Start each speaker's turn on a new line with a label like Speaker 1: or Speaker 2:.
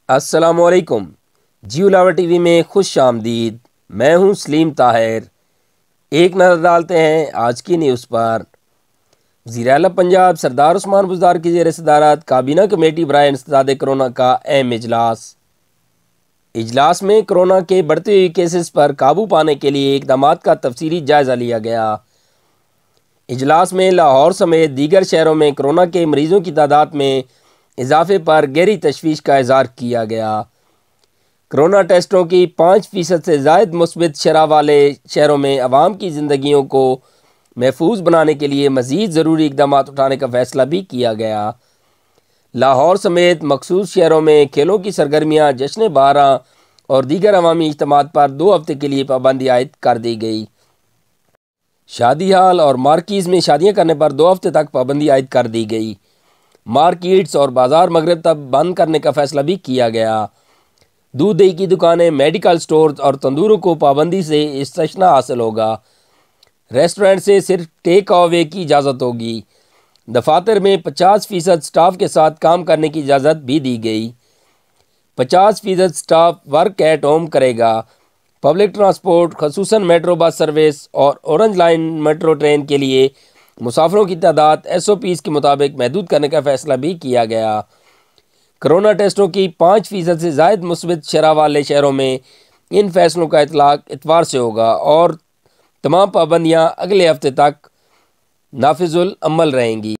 Speaker 1: السلام علیکم۔ Jio lower T V میں خوش آمدید۔ میں ہوں سلیم طاہر۔ ایک نظر ڈالتے ہیں آج کی نیوز پر۔ وزیر اعلیٰ پنجاب سردار عثمان بزدار کی زیر صدارت کابینہ کمیٹی برائے انسداد کرونا کا اہم اجلاس میں کرونا کے بڑھتے ہوئے کیسز پر قابو پانے کے لیے اقدامات کا تفصیلی جائزہ لیا گیا۔ اجلاس میں لاہور سمیت دیگر شہروں میں کرونا کے مریضوں کی تعداد میں اضافے پر گہری تشویش کا اظہار کیا گیا۔ کرونا ٹیسٹوں کی 5% سے زائد مثبت شرح والے شہروں میں عوام کی زندگیوں کو محفوظ بنانے کے لیے مزید ضروری اقدامات اٹھانے کا فیصلہ بھی کیا گیا۔ لاہور سمیت مخصوص شہروں میں کھیلوں کی سرگرمیاں، جشن بہاراں اور دیگر عوامی اجتماعات پر 2 ہفتے کے لیے پابندی عائد کر دی گئی۔ شادی ہال اور مارکیز میں شادیاں کرنے پر 2 ہفتے تک پابندی عائد کر دی گئی۔ مارکیٹس اور بازار مغرب تک بند کرنے کا فیصلہ بھی کیا گیا۔ دودھ دہی کی دکانیں، میڈیکل سٹورز اور تندوروں کو پابندی سے استثناء حاصل ہوگا۔ ریسٹورنٹ سے صرف ٹیک اوے کی اجازت ہوگی۔ دفاتر میں 50% سٹاف کے ساتھ کام کرنے کی اجازت بھی دی گئی۔ 50% سٹاف ورک ایٹ ہوم کرے گا۔ پبلک ٹرانسپورٹ خصوصاً میٹرو بس سروس اور اورنج لائن میٹرو ٹرین کے لیے مسافروں کی تعداد SOPs کے مطابق محدود کرنے کا فیصلہ بھی کیا گیا۔ کرونا ٹیسٹوں کی 5% سے زائد مثبت شرح والے شہروں میں ان فیصلوں کا اطلاق اتوار سے ہوگا اور تمام پابندیاں اگلے ہفتے تک نافذ العمل رہیں گی۔